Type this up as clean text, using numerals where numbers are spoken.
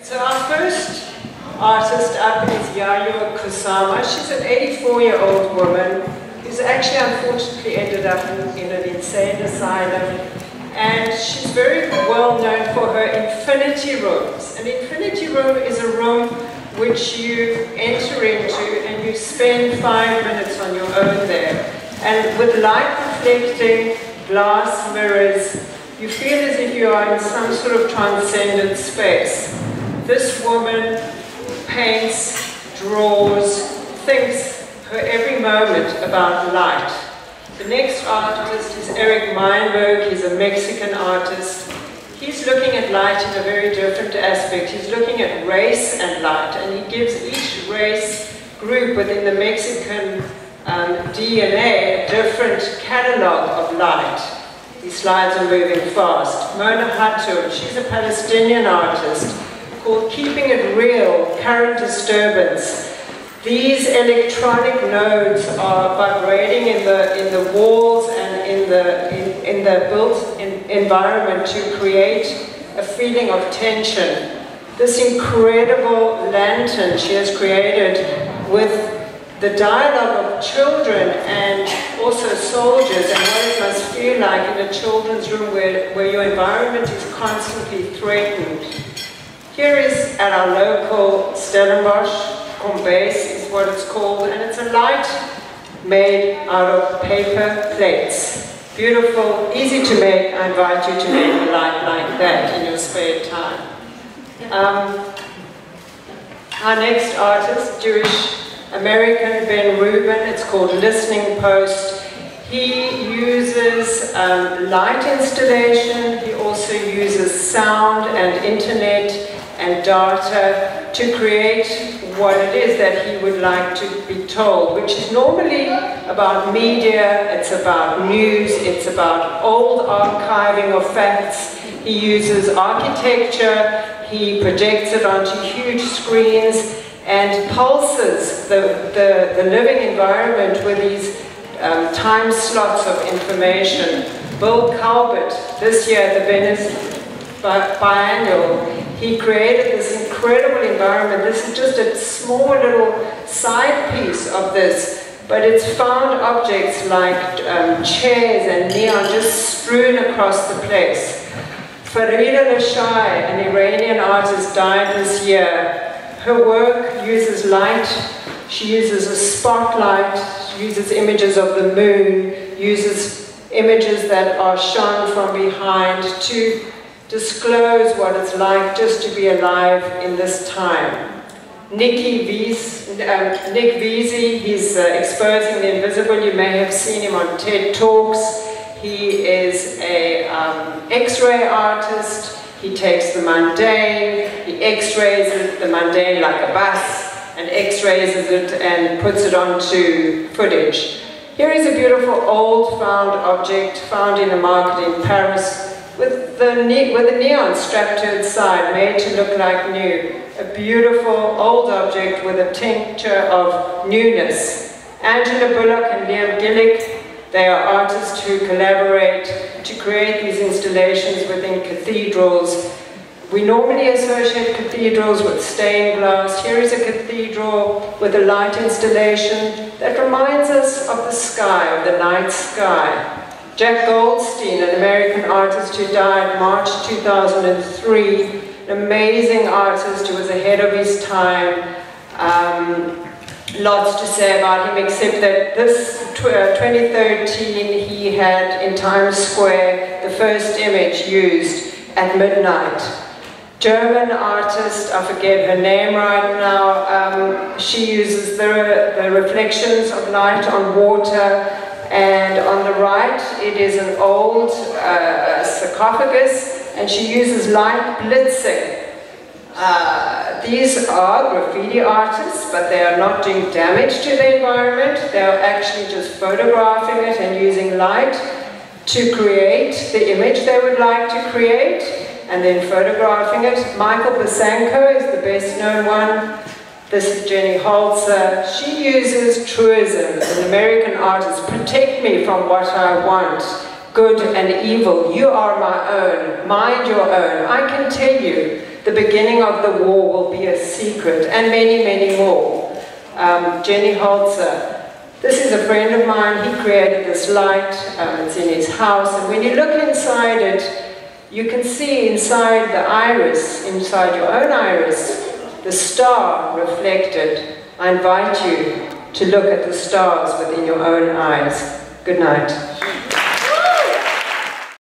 So our first artist up is Yayoi Kusama. She's an 84-year-old woman who's actually unfortunately ended up in an insane asylum. And she's very well known for her infinity rooms. An infinity room is a room which you enter into and you spend 5 minutes on your own there. And with light reflecting glass mirrors, you feel as if you are in some sort of transcendent space. This woman paints, draws, thinks her every moment about light. The next artist is Eric Meinberg. He's a Mexican artist. He's looking at light in a very different aspect. He's looking at race and light, and he gives each race group within the Mexican DNA a different catalog of light. These slides are moving fast. Mona Hatun, she's a Palestinian artist, called Keeping It Real, Current Disturbance. These electronic nodes are vibrating in the walls and in the built environment to create a feeling of tension. This incredible lantern she has created with the dialogue of children and also soldiers and what it must feel like in a children's room where your environment is constantly threatened. Here is at our local Stellenbosch, Combase is what it's called, and it's a light made out of paper plates. Beautiful, easy to make. I invite you to make a light like that in your spare time. Our next artist, Jewish American Ben Rubin, it's called Listening Post. He uses light installation, he also uses sound and internet and data to create what it is that he would like to be told, which is normally about media, it's about news, it's about old archiving of facts. He uses architecture, he projects it onto huge screens and pulses the living environment with these time slots of information. Bill Calvert, this year at the Venice Biennial, he created this incredible environment. This is just a small little side piece of this, but it's found objects like chairs and neon just strewn across the place. Farida Lashai, an Iranian artist, died this year. Her work uses light, she uses a spotlight, she uses images of the moon, uses images that are shone from behind to disclose what it's like just to be alive in this time. Nick Vesey, he's exposing the invisible. You may have seen him on TED Talks. He is an X-ray artist. He takes the mundane, he X-rays the mundane like a bus, and X-rays it and puts it onto footage. Here is a beautiful old found object found in a market in Paris with the neon strapped to its side, made to look like new. A beautiful old object with a tincture of newness. Angela Bullock and Liam Gillick, they are artists who collaborate to create these installations within cathedrals. We normally associate cathedrals with stained glass. Here is a cathedral with a light installation that reminds us of the sky, of the night sky. Jack Goldstein, an American artist who died March 2003, an amazing artist who was ahead of his time. Lots to say about him, except that this 2013 he had in Times Square the first image used at midnight. German artist, I forget her name right now, she uses the reflections of light on water, and on the right it is an old sarcophagus, and she uses light blitzing. These are graffiti artists, but they are not doing damage to the environment. They are actually just photographing it and using light to create the image they would like to create, and then photographing it. Michael Basanko is the best known one. This is Jenny Holzer. She uses truisms, an American artist. Protect me from what I want. Good and evil. You are my own. Mind your own. I can tell you. The beginning of the war will be a secret, and many, many more. Jenny Holzer. This is a friend of mine. He created this light. It's in his house, and when you look inside it, you can see inside the iris, inside your own iris, the star reflected. I invite you to look at the stars within your own eyes. Good night.